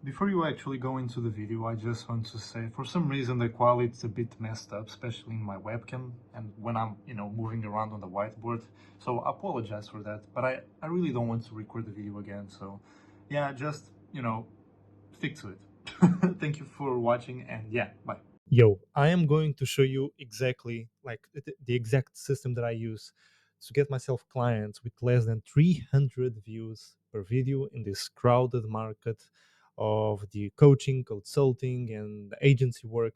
Before you actually go into the video, I just want to say, for some reason, the quality is a bit messed up, especially in my webcam and when I'm, moving around on the whiteboard. So I apologize for that, but I really don't want to record the video again. So yeah, just, stick to it. Thank you for watching and yeah, bye. Yo, I am going to show you exactly like the exact system that I use to get myself clients with less than 300 views per video in this crowded market of the coaching, consulting, and agency work.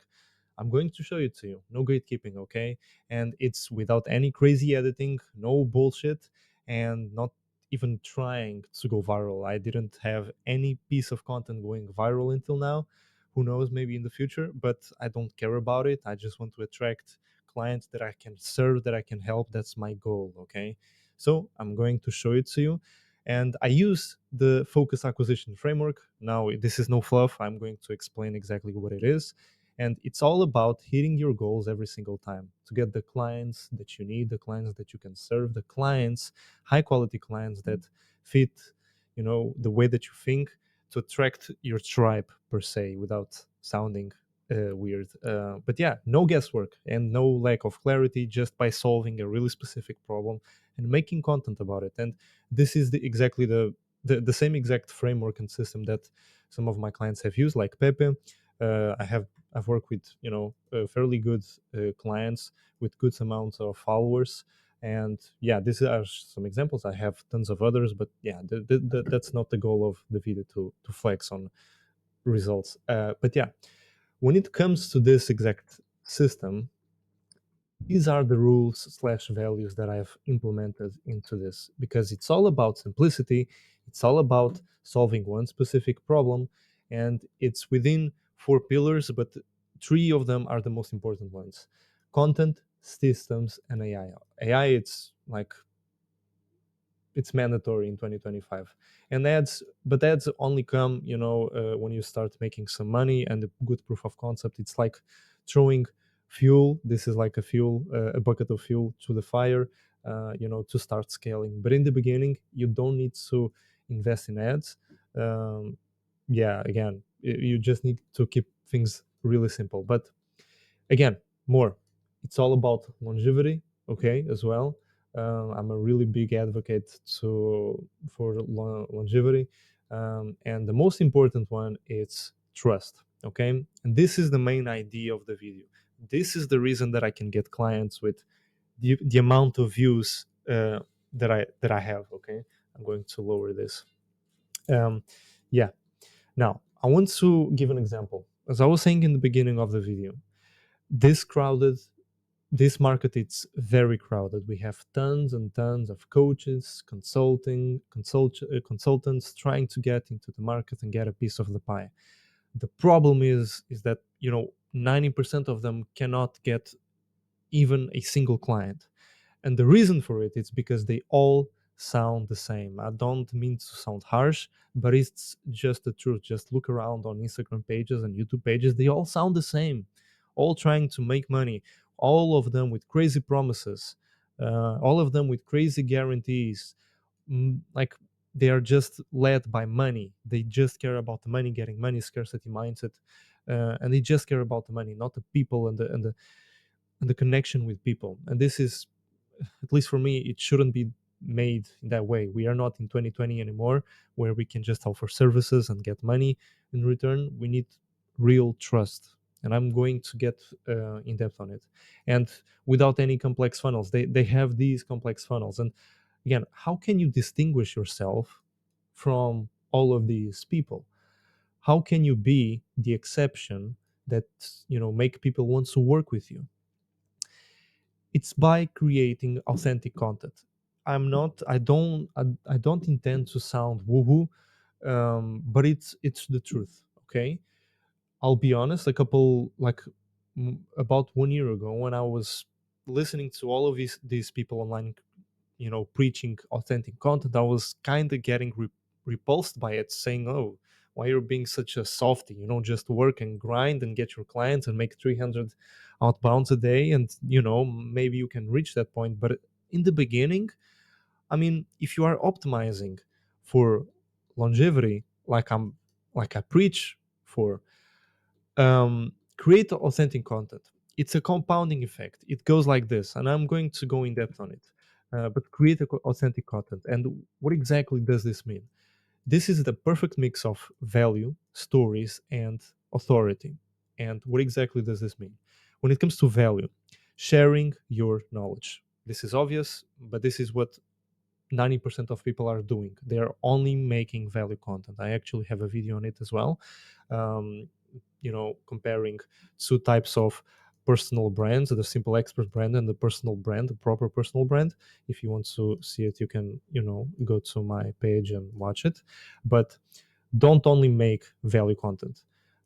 I'm going to show it to you. No gatekeeping, okay? And it's without any crazy editing, no bullshit, and not even trying to go viral. I didn't have any piece of content going viral until now. Who knows, maybe in the future, but I don't care about it. I just want to attract clients that I can serve, that I can help. That's my goal, okay? So I'm going to show it to you. And I use the focus acquisition framework. Now, this is no fluff. I'm going to explain exactly what it is. And it's all about hitting your goals every single time to get the clients that you need, the clients that you can serve, the clients, high quality clients that fit, the way that you think, to attract your tribe per se without sounding weird. But yeah, no guesswork and no lack of clarity, just by solving a really specific problem and making content about it. And this is exactly the same exact framework and system that some of my clients have used, like Pepe. I've worked with fairly good clients with good amounts of followers, and yeah, these are some examples. I have tons of others, but yeah, that's not the goal of the video, to flex on results. But yeah, when it comes to this exact system, these are the rules slash values that I've implemented into this, because it's all about simplicity. It's all about solving one specific problem, and it's within four pillars, but three of them are the most important ones: content, systems, and AI. AI, it's mandatory in 2025, and ads only come, when you start making some money and a good proof of concept. It's like throwing fuel. This is like a bucket of fuel to the fire, to start scaling. But in the beginning, you don't need to invest in ads. Yeah, again, you just need to keep things really simple. But again, more, it's all about longevity, okay, as well. I'm a really big advocate for longevity, and the most important one is trust, okay. And this is the main idea of the video. This is the reason that I can get clients with the amount of views that I have, okay. I'm going to lower this. um, yeah, now I want to give an example. As I was saying in the beginning of the video, this crowded this market, it's very crowded. We have tons and tons of coaches, consultants trying to get into the market and get a piece of the pie. The problem is that 90% of them cannot get even a single client, and the reason for it is because they all sound the same. I don't mean to sound harsh, but it's just the truth. Just look around on Instagram pages and YouTube pages, they all sound the same, all trying to make money, all of them with crazy promises, all of them with crazy guarantees. Like, they are just led by money. They just care about the money, getting money, scarcity mindset, and they just care about the money, not the people and the connection with people. And this is, at least for me, it shouldn't be made in that way. We are not in 2020 anymore, where we can just offer services and get money in return. We need real trust, and I'm going to get in depth on it. And without any complex funnels, they have these complex funnels. And again, how can you distinguish yourself from all of these people? How can you be the exception that make people want to work with you? It's by creating authentic content. I don't intend to sound woohoo, but it's the truth, okay. I'll be honest, about 1 year ago, when I was listening to all of these people online, preaching authentic content, I was kind of getting repulsed by it, saying, "Oh, why you're being such a softie? Just work and grind and get your clients and make 300 outbounds a day, and maybe you can reach that point." But in the beginning, I mean, if you are optimizing for longevity, like like I preach for. Create authentic content. It's a compounding effect. It goes like this, and I'm going to go in depth on it. But create authentic content. And what exactly does this mean? This is the perfect mix of value, stories, and authority. And what exactly does this mean? When it comes to value, sharing your knowledge. This is obvious, but this is what 90% of people are doing. They're only making value content. I actually have a video on it as well. Um, Comparing two types of personal brands, the simple expert brand and the personal brand, the proper personal brand. If you want to see it, you can go to my page and watch it. But don't only make value content.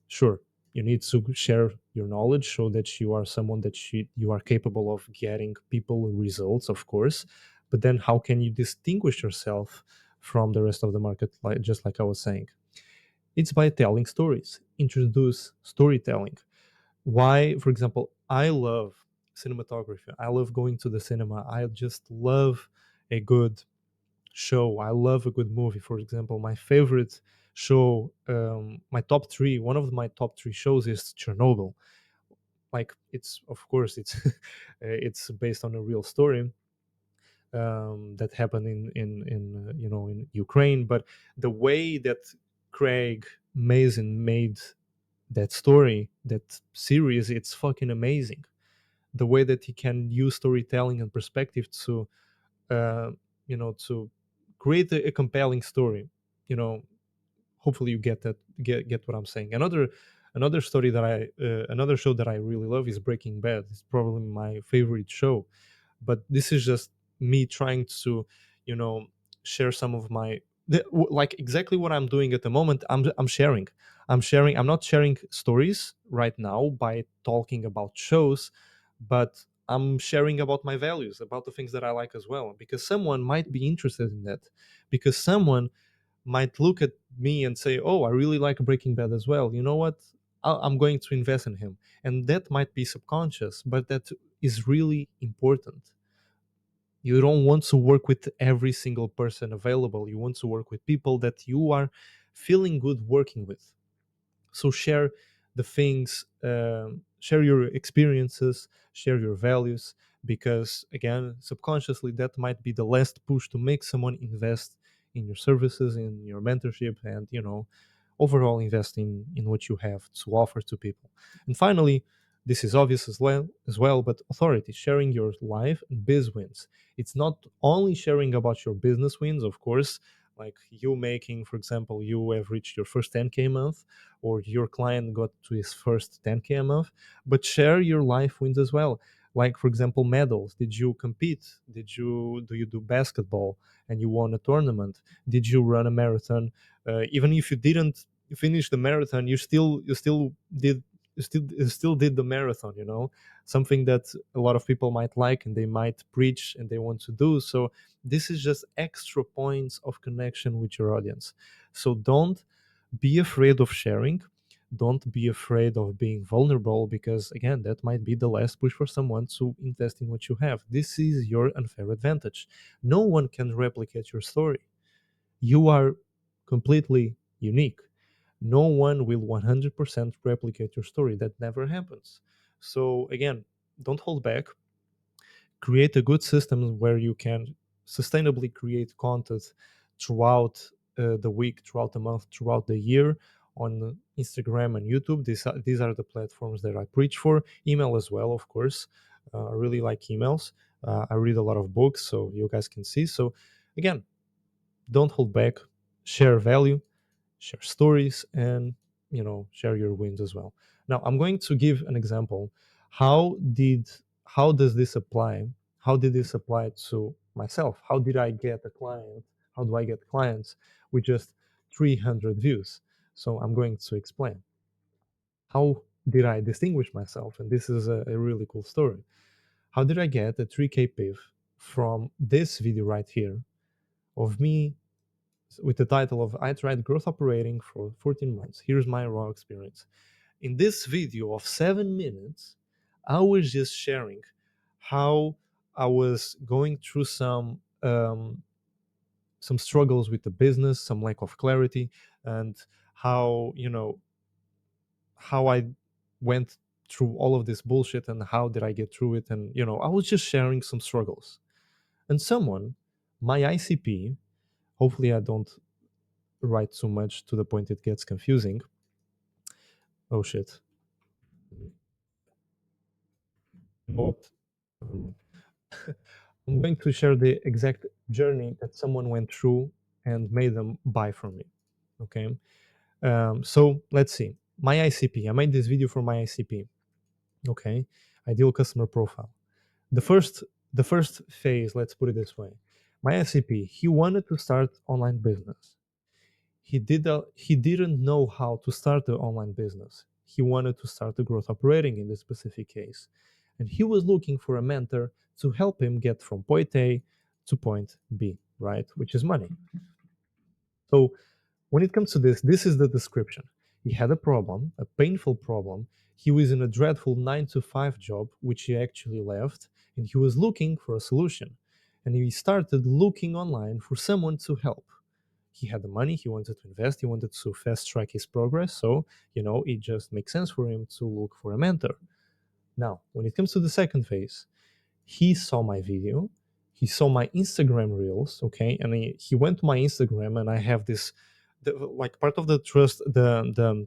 Sure, you need to share your knowledge, show that you are someone that you are capable of getting people results, of course. But then how can you distinguish yourself from the rest of the market, like just like I was saying? It's by telling stories. Introduce storytelling. Why, for example, I love cinematography. I love going to the cinema. I just love a good show. I love a good movie. For example, my favorite show, my top three, one of my top three shows is Chernobyl. Like, it's, of course, it's it's based on a real story that happened in Ukraine. But the way that Craig Mazin made that story, that series, it's fucking amazing. The way that he can use storytelling and perspective to uh, to create a compelling story. you know Hopefully you get what I'm saying. Another story that another show that I really love is Breaking Bad. It's probably my favorite show. But this is just me trying to you know share some of my like exactly what I'm doing at the moment. I'm sharing. I'm not sharing stories right now by talking about shows, but I'm sharing about my values, about the things that I like as well, because someone might be interested in that, because someone might look at me and say, "Oh, I really like Breaking Bad as well. You know what? I'm going to invest in him." And that might be subconscious, but that is really important. You don't want to work with every single person available. You want to work with people that you are feeling good working with. So share the things, share your experiences, share your values, because again, subconsciously, that might be the last push to make someone invest in your services, in your mentorship, and overall invest in what you have to offer to people. And finally, this is obvious as well, but authority, sharing your life and biz wins. It's not only sharing about your business wins, of course, like you making, for example, you have reached your first 10K a month, or your client got to his first 10K a month, but share your life wins as well. Like, for example, medals. Did you compete? Do you do basketball and you won a tournament? Did you run a marathon? Even if you didn't finish the marathon, you still did the marathon. Something that a lot of people might like and they might preach and they want to do. So this is just extra points of connection with your audience. So don't be afraid of sharing. Don't be afraid of being vulnerable, because again, that might be the last push for someone to invest in what you have. This is your unfair advantage. No one can replicate your story. You are completely unique. No one will 100% replicate your story. That never happens. So again, don't hold back. Create a good system where you can sustainably create content throughout the week, throughout the month, throughout the year, on Instagram and YouTube. These are the platforms that I preach for. Email as well, of course. I really like emails. I read a lot of books, so you guys can see. So again, don't hold back. Share value, share stories, and share your wins as well. Now I'm going to give an example. How did this apply how did this apply to myself? How did I get a client? How do I get clients with just 300 views? So I'm going to explain. How did I distinguish myself? And this is a really cool story. How did I get a 3K piv from this video right here of me with the title of "I tried growth operating for 14 months. Here's my raw experience." In this video of 7 minutes, I was just sharing how I was going through some struggles with the business, some lack of clarity, and how, how I went through all of this bullshit and how did I get through it. And, I was just sharing some struggles. And someone, my ICP, hopefully I don't write too much to the point it gets confusing. Oh shit. What? I'm going to share the exact journey that someone went through and made them buy from me. Okay. So let's see. My ICP. I made this video for my ICP. Okay. Ideal customer profile. The first the first phase, let's put it this way. My ICP, he wanted to start online business. He didn't know how to start the online business. He wanted to start the growth operating in this specific case. And he was looking for a mentor to help him get from point A to point B, right? Which is money. So when it comes to this, this is the description. He had a problem, a painful problem. He was in a dreadful 9 to 5 job, which he actually left, and he was looking for a solution. And he started looking online for someone to help. He had the money, he wanted to invest, he wanted to fast track his progress. So, it just makes sense for him to look for a mentor. Now, when it comes to the second phase, he saw my video, he saw my Instagram reels, okay, and he went to my Instagram, and I have this, like part of the trust, the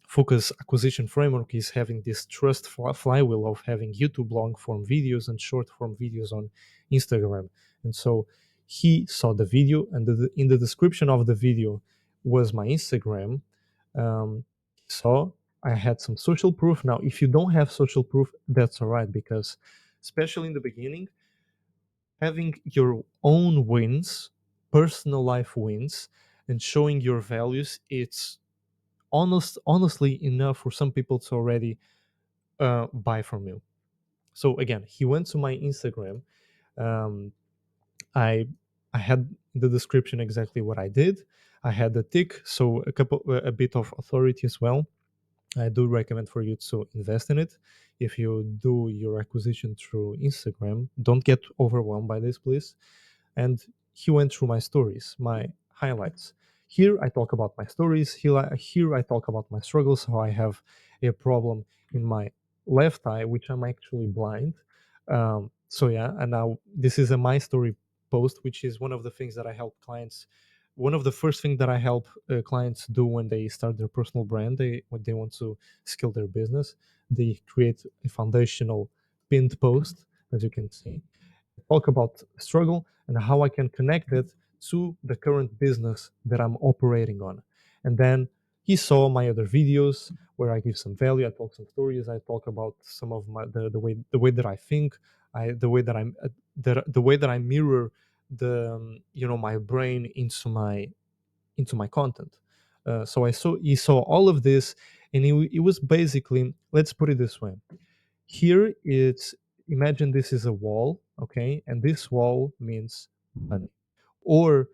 focus acquisition framework is having this trust flywheel of having YouTube long form videos and short form videos on Instagram. And so he saw the video, and in the description of the video was my Instagram. So I had some social proof. Now, if you don't have social proof, that's all right, because especially in the beginning, having your own wins, personal life wins, and showing your values, it's honestly enough for some people to already buy from you. So again, he went to my Instagram. Um, I I had in the description exactly what I did. I had the tick, so a bit of authority as well. I do recommend for you to invest in it. If you do your acquisition through Instagram, don't get overwhelmed by this, please. And he went through my stories, my highlights. Here I talk about my stories. Here I talk about my struggles, how I have a problem in my left eye, which I'm actually blind. So yeah, and now this is a my story post, which is one of the things that I help clients. One of the first things that I help clients do when they start their personal brand, when they want to scale their business, they create a foundational pinned post, as you can see, talk about struggle and how I can connect it to the current business that I'm operating on. And then he saw my other videos where I give some value, I talk some stories, I talk about some of the way that I think, the way that the way that I mirror my brain into my content. So he saw all of this, and it was basically, let's put it this way. Here it's, imagine this is a wall, okay, and this wall means money, or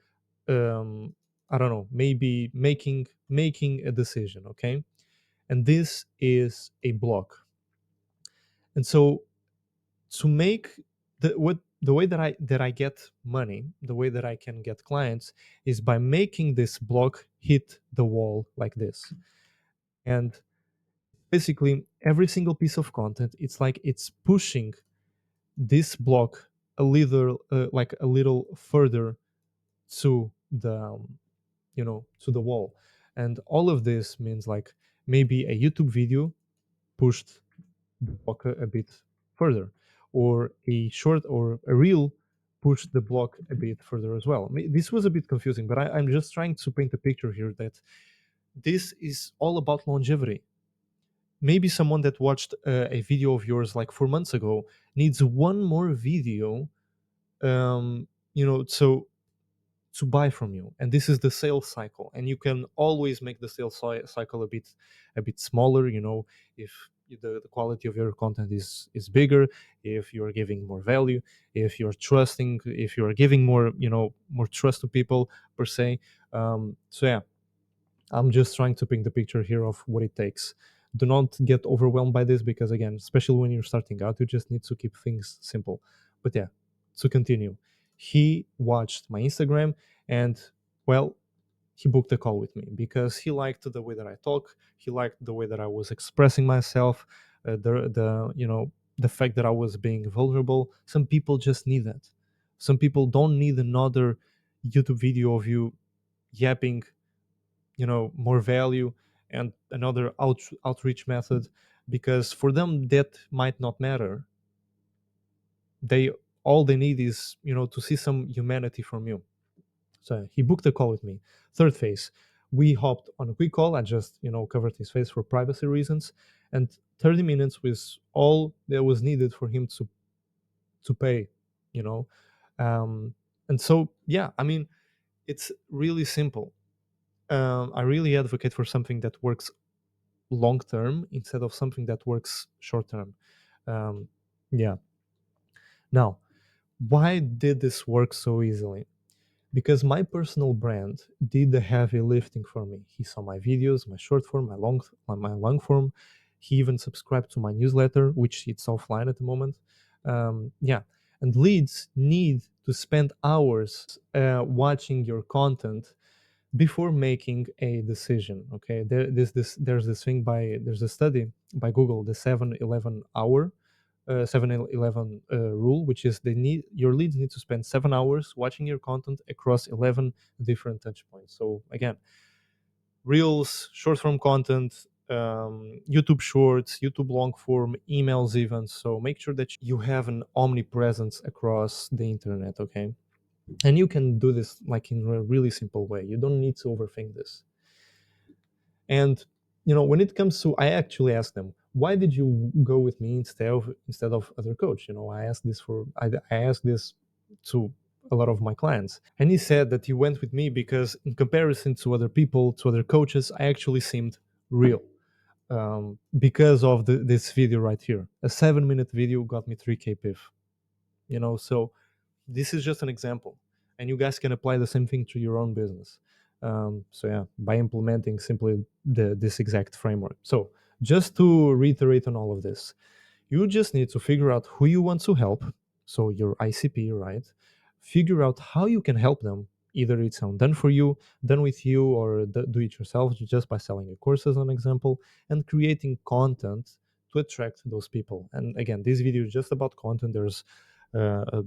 I don't know, maybe making a decision, okay, and this is a block. And so to make the way that I get money, the way that I can get clients is by making this block hit the wall like this. And basically every single piece of content, it's like it's pushing this block a little further to the to the wall. And all of this means like maybe a YouTube video pushed the block a bit further, or a short or a reel pushed the block a bit further as well. This was a bit confusing, but I'm just trying to paint a picture here that this is all about longevity. Maybe someone that watched a video of yours like 4 months ago needs one more video, so to buy from you. And this is the sales cycle, and you can always make the sales cycle a bit smaller, if the quality of your content is bigger, if you're giving more value, if you're trusting, if you're giving more trust to people per se. So yeah, I'm just trying to paint the picture here of what it takes. Do not get overwhelmed by this, because again, especially when you're starting out, you just need to keep things simple. But yeah, to continue, he watched my Instagram, and well, he booked a call with me because he liked the way that I talk. He liked the way that I was expressing myself. The fact that I was being vulnerable. Some people just need that. Some people don't need another YouTube video of you yapping, more value and another outreach method, because for them that might not matter. They All they need is, to see some humanity from you. So he booked a call with me. Third phase, we hopped on a quick call. I just, covered his face for privacy reasons, and 30 minutes was all that was needed for him to pay, you know. And so, yeah, I mean, it's really simple. I really advocate for something that works long term instead of something that works short term. Um, yeah. Now, why did this work so easily? Because my personal brand did the heavy lifting for me. He saw my videos, my short form, my long form. He even subscribed to my newsletter, which it's offline at the moment. Yeah, and leads need to spend hours watching your content before making a decision. Okay, there's this thing by there's a study by Google, the 7-11 rule, which is your leads need to spend 7 hours watching your content across 11 different touch points. So again, reels, short form content, YouTube shorts, YouTube long form, emails, even. So make sure that you have an omnipresence across the internet. Okay, and you can do this like in a really simple way. You don't need to overthink this. And when it comes to, I actually asked them, why did you go with me instead of other coach? I asked this to a lot of my clients, and he said that he went with me because in comparison to other people, to other coaches, I actually seemed real. Because of this video right here, a 7-minute video got me 3K piff. So this is just an example, and you guys can apply the same thing to your own business. So yeah, by implementing simply this exact framework. So just to reiterate on all of this, you just need to figure out who you want to help. So your ICP, right? Figure out how you can help them. Either it's on done for you, done with you, or do it yourself just by selling your courses, an example, and creating content to attract those people. And again, this video is just about content. Uh,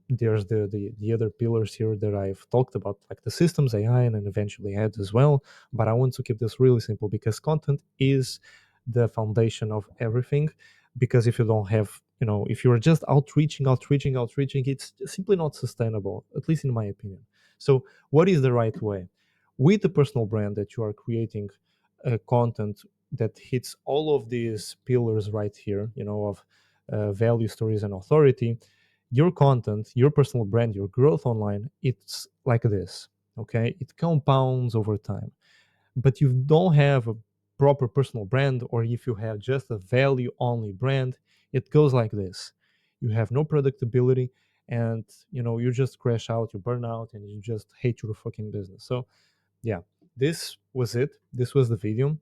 there's the other pillars here that I've talked about, like the systems, AI, and then eventually ads as well. But I want to keep this really simple because content is the foundation of everything. Because if you don't have, if you're just outreaching, it's simply not sustainable, at least in my opinion. So, what is the right way? With the personal brand that you are creating, content that hits all of these pillars right here, of value, stories, and authority. Your content, your personal brand, your growth online, it's like this. Okay, it compounds over time. But you don't have a proper personal brand, or if you have just a value only brand, it goes like this. You have no predictability, and you just crash out, you burn out, and you just hate your fucking business. So yeah, this was it. This was the video.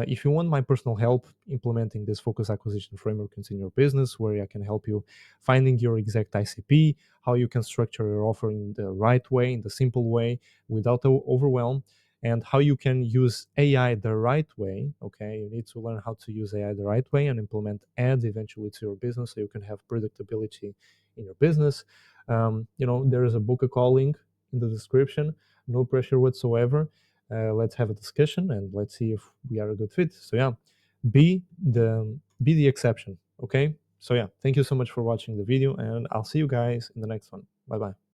If you want my personal help implementing this focus acquisition framework in your business, where I can help you finding your exact ICP, how you can structure your offer in the right way, in the simple way, without overwhelm, and how you can use AI the right way. Okay, you need to learn how to use AI the right way and implement ads eventually to your business, so you can have predictability in your business. There is a book a call link in the description. No pressure whatsoever. Let's have a discussion and let's see if we are a good fit. So yeah, be the exception. Okay. So yeah, thank you so much for watching the video, and I'll see you guys in the next one. Bye bye.